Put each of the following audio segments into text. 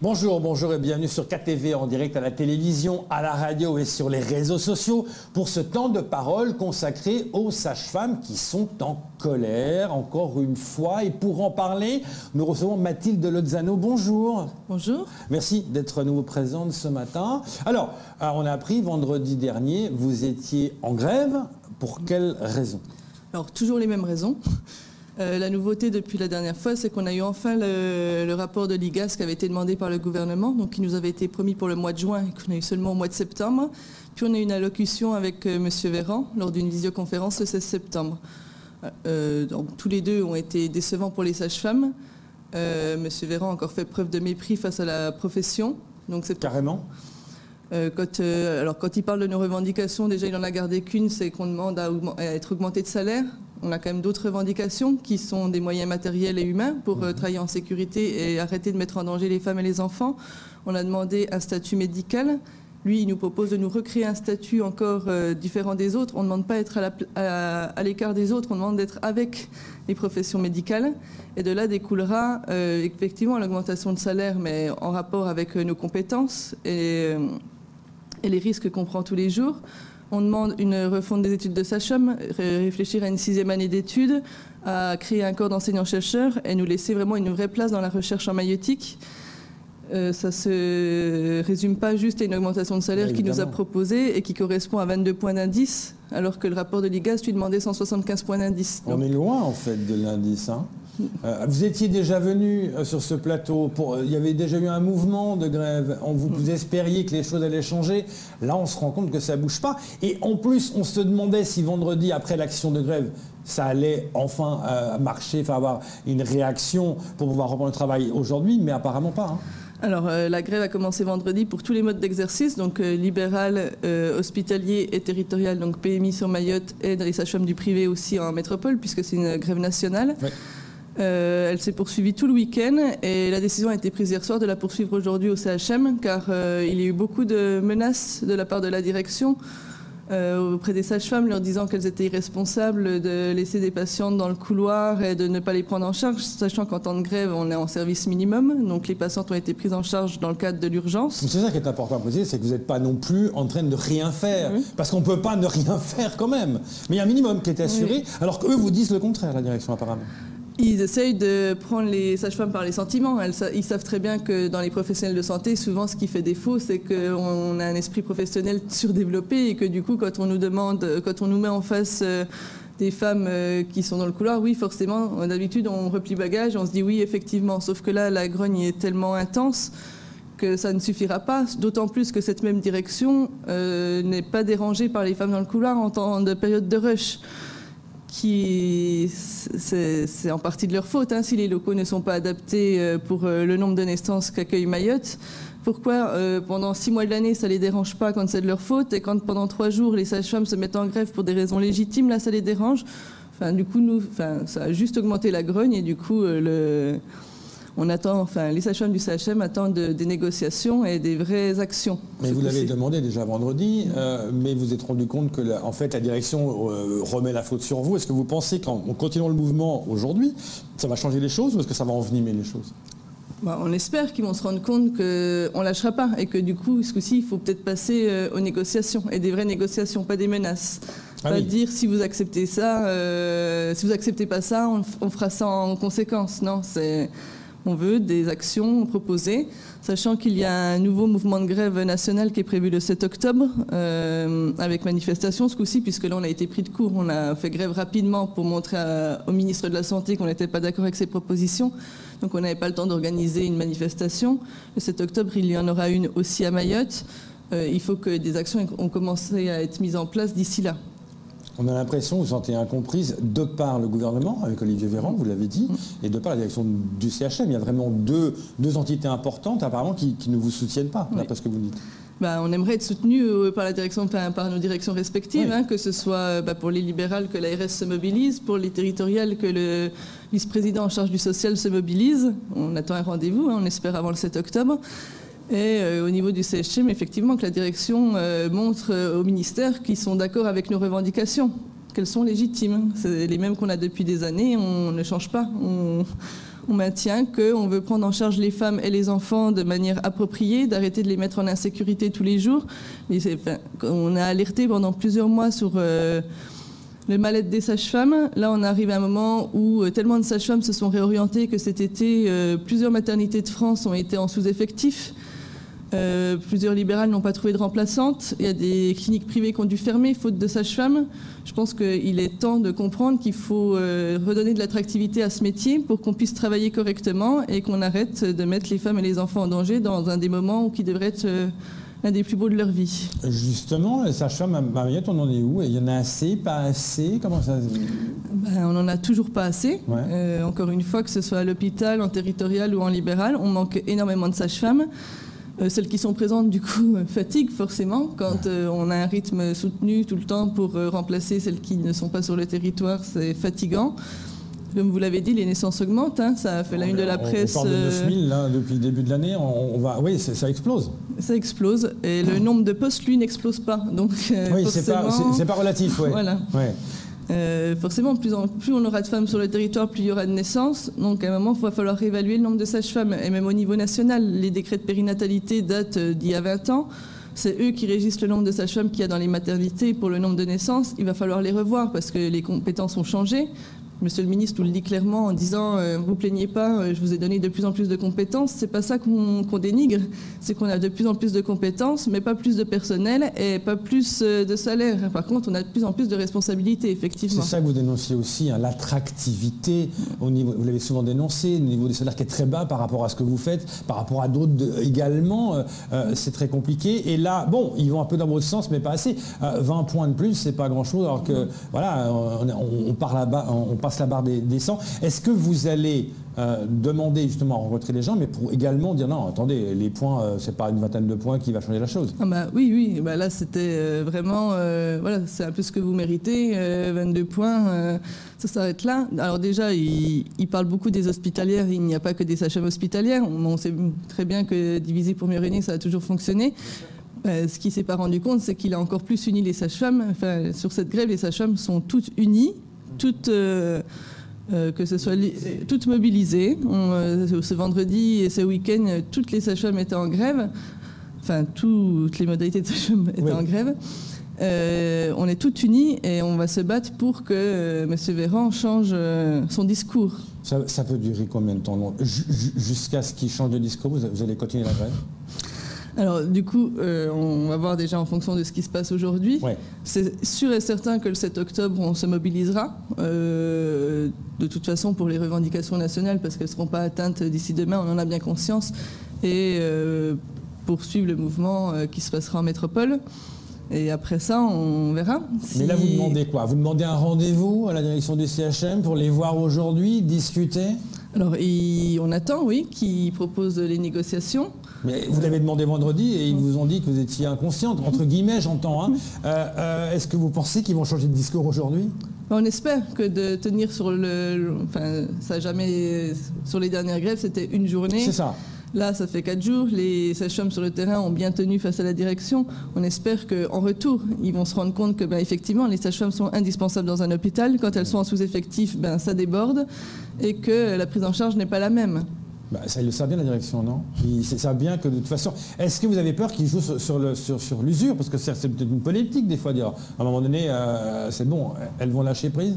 Bonjour, bonjour et bienvenue sur KTV en direct à la télévision, à la radio et sur les réseaux sociaux pour ce temps de parole consacré aux sages-femmes qui sont en colère encore une fois. Et pour en parler, nous recevons Mathilde Lozano. Bonjour. Bonjour. Merci d'être à nouveau présente ce matin. Alors, on a appris vendredi dernier, vous étiez en grève. Pour quelles raisons? Alors, toujours les mêmes raisons. La nouveauté depuis la dernière fois, c'est qu'on a eu enfin le rapport de l'IGAS qui avait été demandé par le gouvernement, donc qui nous avait été promis pour le mois de juin et qu'on a eu seulement au mois de septembre. Puis on a eu une allocution avec M. Véran lors d'une visioconférence le 16 septembre. Donc, tous les deux ont été décevants pour les sages-femmes. M. Véran a encore fait preuve de mépris face à la profession. Donc carrément. Quand il parle de nos revendications, déjà il n'en a gardé qu'une, c'est qu'on demande à être augmenté de salaire. On a quand même d'autres revendications qui sont des moyens matériels et humains pour travailler en sécurité et arrêter de mettre en danger les femmes et les enfants. On a demandé un statut médical. Lui, il nous propose de nous recréer un statut encore différent des autres. On ne demande pas d'être à l'écart des autres, on demande d'être avec les professions médicales. Et de là découlera effectivement l'augmentation de salaire, mais en rapport avec nos compétences et les risques qu'on prend tous les jours. On demande une refonte des études de sage-femme, réfléchir à une 6e année d'études, à créer un corps d'enseignants-chercheurs et nous laisser vraiment une vraie place dans la recherche en maïeutique. Ça ne se résume pas juste à une augmentation de salaire qui nous a proposé et qui correspond à 22 points d'indice, alors que le rapport de l'IGAS lui demandait 175 points d'indice. On est loin en fait de l'indice, hein. Vous étiez déjà venu sur ce plateau, il y avait déjà eu un mouvement de grève, vous espériez que les choses allaient changer, là on se rend compte que ça ne bouge pas. Et en plus, on se demandait si vendredi, après l'action de grève, ça allait enfin marcher, enfin avoir une réaction pour pouvoir reprendre le travail aujourd'hui, mais apparemment pas. Hein. Alors, la grève a commencé vendredi pour tous les modes d'exercice, donc libéral, hospitalier et territorial, donc PMI sur Mayotte et dans les sages-femmes du privé aussi en métropole, puisque c'est une grève nationale. Ouais. Elle s'est poursuivie tout le week-end et la décision a été prise hier soir de la poursuivre aujourd'hui au CHM, car il y a eu beaucoup de menaces de la part de la direction auprès des sages-femmes, leur disant qu'elles étaient irresponsables de laisser des patientes dans le couloir et de ne pas les prendre en charge, sachant qu'en temps de grève, on est en service minimum, donc les patientes ont été prises en charge dans le cadre de l'urgence. C'est ça qui est important à préciser, c'est que vous n'êtes pas non plus en train de rien faire, parce qu'on ne peut pas ne rien faire quand même. Mais il y a un minimum qui est assuré, alors qu'eux vous disent le contraire, la direction apparemment. Ils essayent de prendre les sages-femmes par les sentiments. Ils savent très bien que dans les professionnels de santé, souvent ce qui fait défaut, c'est qu'on a un esprit professionnel surdéveloppé et que du coup, quand on nous met en face des femmes qui sont dans le couloir, oui, forcément, d'habitude, on replie bagage, on se dit oui, effectivement. Sauf que là, la grogne est tellement intense que ça ne suffira pas, d'autant plus que cette même direction n'est pas dérangée par les femmes dans le couloir en temps de période de rush. C'est en partie de leur faute, hein, si les locaux ne sont pas adaptés pour le nombre de naissances qu'accueille Mayotte. Pourquoi pendant 6 mois de l'année, ça ne les dérange pas quand c'est de leur faute, et quand pendant 3 jours, les sages-femmes se mettent en grève pour des raisons légitimes, là, ça les dérange. Enfin, du coup, ça a juste augmenté la grogne, et du coup, les sages-femmes du CHM attendent des négociations et des vraies actions. Mais vous l'avez demandé déjà vendredi, mais vous êtes rendu compte que la direction remet la faute sur vous. Est-ce que vous pensez qu'en continuant le mouvement aujourd'hui, ça va changer les choses ou est-ce que ça va envenimer les choses? On espère qu'ils vont se rendre compte qu'on ne lâchera pas et que du coup, ce coup-ci, il faut peut-être passer aux négociations, et des vraies négociations, pas des menaces. Pas dire si vous acceptez ça, si vous acceptez pas ça, on fera ça en conséquence. Non, on veut des actions proposées, sachant qu'il y a un nouveau mouvement de grève national qui est prévu le 7 octobre, avec manifestation ce coup-ci, puisque là on a été pris de court. On a fait grève rapidement pour montrer au ministre de la Santé qu'on n'était pas d'accord avec ses propositions. Donc on n'avait pas le temps d'organiser une manifestation. Le 7 octobre, il y en aura une aussi à Mayotte. Il faut que des actions ont commencé à être mises en place d'ici là. On a l'impression que vous vous sentez incomprise de par le gouvernement, avec Olivier Véran, vous l'avez dit, et de par la direction du CHM. Il y a vraiment deux entités importantes, apparemment, qui ne vous soutiennent pas, d'après ce que vous dites. On aimerait être soutenu par nos directions respectives, que ce soit pour les libérales que l'ARS se mobilise, pour les territoriales que le vice-président en charge du social se mobilise. On attend un rendez-vous, on espère avant le 7 octobre. Et au niveau du CHM, effectivement, que la direction montre au ministère qu'ils sont d'accord avec nos revendications. qu'elles sont légitimes. C'est les mêmes qu'on a depuis des années, on ne change pas. On maintient qu'on veut prendre en charge les femmes et les enfants de manière appropriée, d'arrêter de les mettre en insécurité tous les jours. On a alerté pendant plusieurs mois sur le mal-être des sages-femmes. Là, on arrive à un moment où tellement de sages-femmes se sont réorientées que cet été, plusieurs maternités de France ont été en sous-effectif. Plusieurs libérales n'ont pas trouvé de remplaçante. Il y a des cliniques privées qui ont dû fermer faute de sages-femmes. Je pense qu'il est temps de comprendre qu'il faut redonner de l'attractivité à ce métier pour qu'on puisse travailler correctement et qu'on arrête de mettre les femmes et les enfants en danger dans un des moments qui devrait être l'un des plus beaux de leur vie. Justement, les sages-femmes à Mariette, on en est où? Il y en a assez, pas assez? Comment ça? On n'en a toujours pas assez. Ouais. Encore une fois, que ce soit à l'hôpital, en territorial ou en libéral, on manque énormément de sages-femmes. Celles qui sont présentes, du coup, fatiguent forcément. Quand on a un rythme soutenu tout le temps pour remplacer celles qui ne sont pas sur le territoire, c'est fatigant. Comme vous l'avez dit, les naissances augmentent. Hein, ça a fait la une de la presse. On parle de 9000 là, depuis le début de l'année. Oui, ça explose. Ça explose. Et le nombre de postes, lui, n'explose pas. Donc, oui, c'est pas relatif. Ouais. Voilà. Ouais. Forcément, plus on aura de femmes sur le territoire, plus il y aura de naissances. Donc à un moment, il va falloir réévaluer le nombre de sages-femmes. Et même au niveau national, les décrets de périnatalité datent d'il y a 20 ans. C'est eux qui régissent le nombre de sages-femmes qu'il y a dans les maternités pour le nombre de naissances. Il va falloir les revoir parce que les compétences ont changé. Monsieur le ministre nous le dit clairement en disant vous plaignez pas, je vous ai donné de plus en plus de compétences. C'est pas ça qu'on dénigre, c'est qu'on a de plus en plus de compétences, mais pas plus de personnel et pas plus de salaire. Par contre, on a de plus en plus de responsabilités, effectivement. C'est ça que vous dénoncez aussi, hein, l'attractivité au niveau, vous l'avez souvent dénoncé, au niveau des salaires qui est très bas par rapport à ce que vous faites, par rapport à d'autres également, c'est très compliqué. Et là, bon, ils vont un peu dans votre sens, mais pas assez. 20 points de plus, c'est pas grand-chose, alors que voilà, on part là-bas, on passe la barre des 100. Est-ce que vous allez demander justement à rencontrer les gens, mais pour également dire non, attendez, les points, c'est pas une vingtaine de points qui va changer la chose? Oui, là c'était vraiment, voilà, c'est un peu ce que vous méritez, 22 points, ça s'arrête là. Alors déjà, il parle beaucoup des hospitalières, il n'y a pas que des sages-femmes hospitalières, on sait très bien que diviser pour mieux régner, ça a toujours fonctionné. Ce qu'il ne s'est pas rendu compte, c'est qu'il a encore plus uni les sages-femmes. Enfin, sur cette grève, les sages-femmes sont toutes unies, toutes, que ce soit toutes mobilisées. Ce vendredi et ce week-end, toutes les sages-femmes étaient en grève. Enfin, toutes les modalités de sages-femmes étaient en grève. On est toutes unies et on va se battre pour que M. Véran change son discours. Ça peut durer combien de temps? Jusqu'à ce qu'il change de discours, vous allez continuer la grève? Alors du coup, on va voir déjà en fonction de ce qui se passe aujourd'hui. Ouais. C'est sûr et certain que le 7 octobre, on se mobilisera. De toute façon, pour les revendications nationales, parce qu'elles ne seront pas atteintes d'ici demain, on en a bien conscience. Et poursuivre le mouvement qui se passera en métropole. Et après ça, on verra. Mais là, vous demandez quoi? Vous demandez un rendez-vous à la direction du CHM pour les voir aujourd'hui, discuter? Alors, on attend, oui, qu'ils proposent les négociations. Mais vous l'avez demandé vendredi et ils vous ont dit que vous étiez inconsciente, entre guillemets, j'entends. Hein. Est-ce que vous pensez qu'ils vont changer de discours aujourd'hui? On espère que de tenir sur ça n'a jamais, sur les dernières grèves, c'était une journée. C'est ça. Là, ça fait 4 jours. Les sages-femmes sur le terrain ont bien tenu face à la direction. On espère qu'en retour, ils vont se rendre compte que, effectivement, les sages-femmes sont indispensables dans un hôpital. Quand elles sont en sous-effectif, ça déborde et que la prise en charge n'est pas la même. Ça, ils le savent bien, la direction, non? Ils savent bien que de toute façon... Est-ce que vous avez peur qu'ils jouent sur l'usure? Parce que c'est peut-être une politique, des fois, dire à un moment donné, c'est bon, elles vont lâcher prise?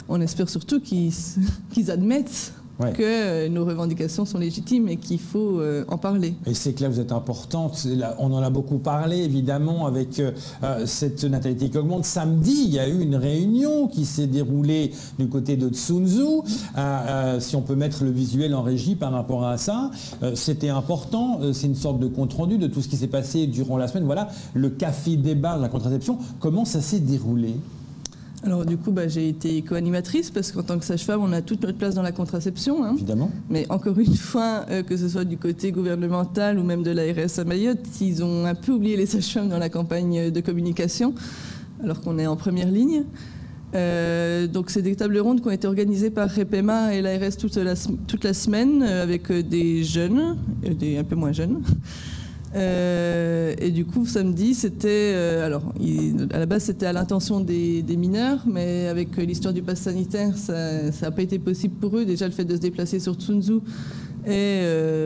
On espère surtout qu'ils admettent que nos revendications sont légitimes et qu'il faut en parler. Et c'est que là, vous êtes importante. On en a beaucoup parlé, évidemment, avec cette natalité qui augmente. Samedi, il y a eu une réunion qui s'est déroulée du côté de Tsunzu. Si on peut mettre le visuel en régie par rapport à ça, c'était important. C'est une sorte de compte-rendu de tout ce qui s'est passé durant la semaine. Voilà, le café débat de la contraception. Comment ça s'est déroulé? Alors du coup, j'ai été co-animatrice parce qu'en tant que sage-femme, on a toute notre place dans la contraception. Hein. Évidemment. Mais encore une fois, que ce soit du côté gouvernemental ou même de l'ARS à Mayotte, ils ont un peu oublié les sages-femmes dans la campagne de communication, alors qu'on est en première ligne. Donc c'est des tables rondes qui ont été organisées par REPEMA et l'ARS toute la semaine avec des jeunes et des un peu moins jeunes. Et du coup, samedi, c'était... à la base, c'était à l'intention des mineurs, mais avec l'histoire du pass sanitaire, ça n'a pas été possible pour eux. Déjà, le fait de se déplacer sur Tsunzu et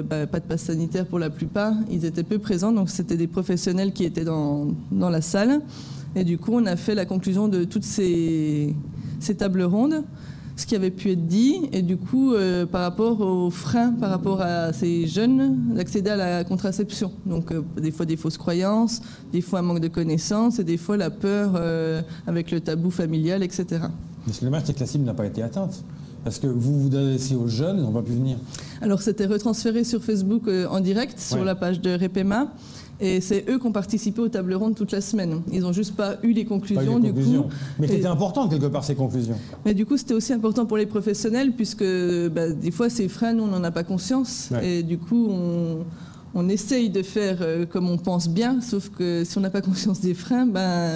pas de pass sanitaire pour la plupart, ils étaient peu présents, donc c'était des professionnels qui étaient dans la salle. Et du coup, on a fait la conclusion de toutes ces tables rondes, ce qui avait pu être dit, et du coup, par rapport aux freins, par rapport à ces jeunes, d'accéder à la contraception. Donc, des fois des fausses croyances, des fois un manque de connaissances, et des fois la peur avec le tabou familial, etc. Mais ce qui est dommage, c'est que la cible n'a pas été atteinte. Parce que vous adressez aux jeunes, ils n'ont pas pu venir. Alors, c'était retransféré sur Facebook en direct, sur la page de Repema. Et c'est eux qui ont participé aux tables rondes toute la semaine. Ils n'ont juste pas eu les conclusions, du coup. Mais c'était important, quelque part, ces conclusions. Mais du coup, c'était aussi important pour les professionnels, puisque des fois, ces freins, nous, on n'en a pas conscience. Ouais. Et du coup, on essaye de faire comme on pense bien, sauf que si on n'a pas conscience des freins,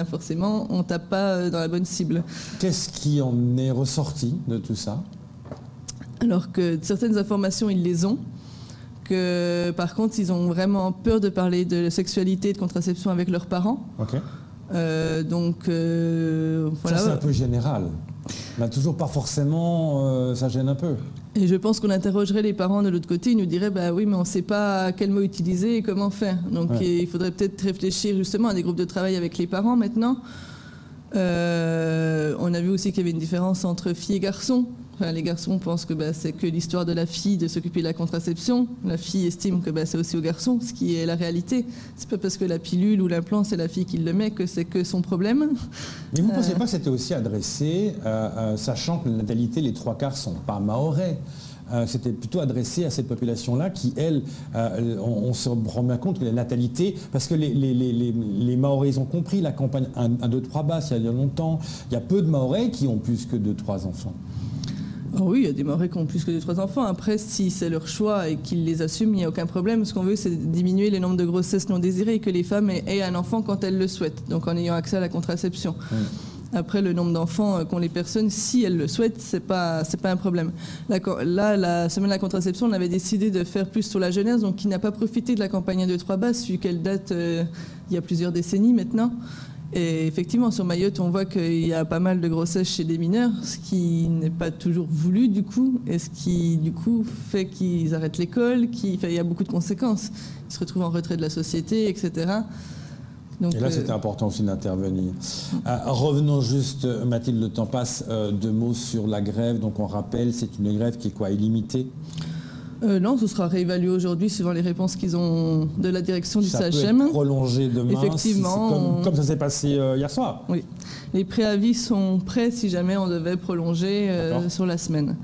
forcément, on ne tape pas dans la bonne cible. Qu'est-ce qui en est ressorti de tout ça? Alors que certaines informations, ils les ont. Que, par contre, ils ont vraiment peur de parler de sexualité et de contraception avec leurs parents. Okay. Voilà. Ça, c'est un peu général. Mais toujours pas forcément, ça gêne un peu. Et je pense qu'on interrogerait les parents de l'autre côté, ils nous diraient oui, mais on ne sait pas quel mot utiliser et comment faire. Donc il faudrait peut-être réfléchir justement à des groupes de travail avec les parents maintenant. On a vu aussi qu'il y avait une différence entre filles et garçons. Enfin, les garçons pensent que c'est que l'histoire de la fille de s'occuper de la contraception. La fille estime que c'est aussi aux garçons, ce qui est la réalité. C'est pas parce que la pilule ou l'implant, c'est la fille qui le met que c'est que son problème. Mais vous ne pensez pas que c'était aussi adressé, sachant que la natalité, les 3/4 ne sont pas mahorais. C'était plutôt adressé à cette population-là qui, elle, on se rend bien compte que la natalité, parce que les Mahorais, ils ont compris la campagne 1, 2, 3 basses il y a longtemps. Il y a peu de Mahorais qui ont plus que 2, 3 enfants. Oh oui, il y a des Mahorais qui ont plus que 2, 3 enfants. Après, si c'est leur choix et qu'ils les assument, il n'y a aucun problème. Ce qu'on veut, c'est diminuer le nombre de grossesses non désirées et que les femmes aient un enfant quand elles le souhaitent, donc en ayant accès à la contraception. Après, le nombre d'enfants qu'ont les personnes, si elles le souhaitent, c'est pas un problème. Là, la semaine de la contraception, on avait décidé de faire plus sur la jeunesse, donc qui n'a pas profité de la campagne 1, 2, 3 basses, vu qu'elle date il y a plusieurs décennies maintenant. Et effectivement, sur Mayotte, on voit qu'il y a pas mal de grossesses chez des mineurs, ce qui n'est pas toujours voulu du coup, et ce qui du coup fait qu'ils arrêtent l'école, il y a beaucoup de conséquences. Ils se retrouvent en retrait de la société, etc. Donc, et là, c'était important aussi d'intervenir. Revenons juste, Mathilde, le temps passe, 2 mots sur la grève. Donc on rappelle, c'est une grève qui est quoi, illimitée? Non, ce sera réévalué aujourd'hui suivant les réponses qu'ils ont de la direction du CHM. Ça peut être prolongé demain, effectivement, comme ça s'est passé hier soir. Oui, les préavis sont prêts si jamais on devait prolonger sur la semaine.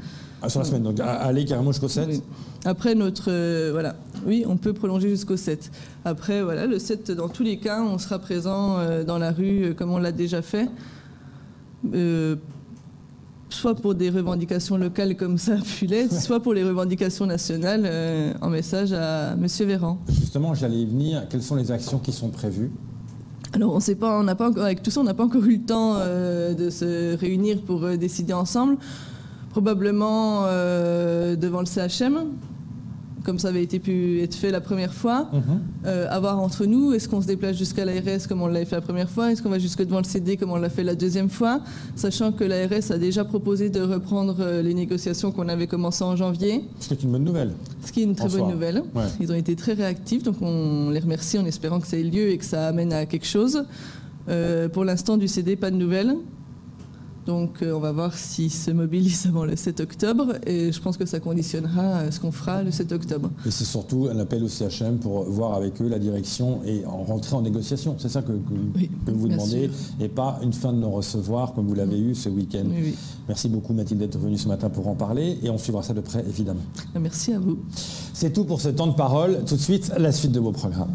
Sur la semaine, donc aller carrément jusqu'au 7 ? Oui. Après voilà, oui, on peut prolonger jusqu'au 7. Après, voilà, le 7, dans tous les cas, on sera présent dans la rue comme on l'a déjà fait. Soit pour des revendications locales comme ça a pu l'être, soit pour les revendications nationales, en message à M. Véran. Justement, j'allais y venir. Quelles sont les actions qui sont prévues? Alors, on ne sait pas, avec tout ça, on n'a pas encore eu le temps de se réunir pour décider ensemble. Probablement devant le CHM, comme ça avait pu être fait la première fois. À voir entre nous, est-ce qu'on se déplace jusqu'à l'ARS comme on l'avait fait la première fois? Est-ce qu'on va jusque devant le CD comme on l'a fait la deuxième fois? Sachant que l'ARS a déjà proposé de reprendre les négociations qu'on avait commencées en janvier. Ce qui est une bonne nouvelle. Ce qui est une très bonne nouvelle. Ouais. Ils ont été très réactifs, donc on les remercie en espérant que ça ait lieu et que ça amène à quelque chose. Pour l'instant, du CD, pas de nouvelles. Donc on va voir s'ils se mobilisent avant le 7 octobre et je pense que ça conditionnera ce qu'on fera le 7 octobre. Et c'est surtout un appel au CHM pour voir avec eux la direction et rentrer en négociation. C'est ça que vous demandez et pas une fin de non-recevoir comme vous l'avez eu ce week-end. Oui. Merci beaucoup Mathilde d'être venue ce matin pour en parler et on suivra ça de près évidemment. Merci à vous. C'est tout pour ce temps de parole. Tout de suite, la suite de vos programmes.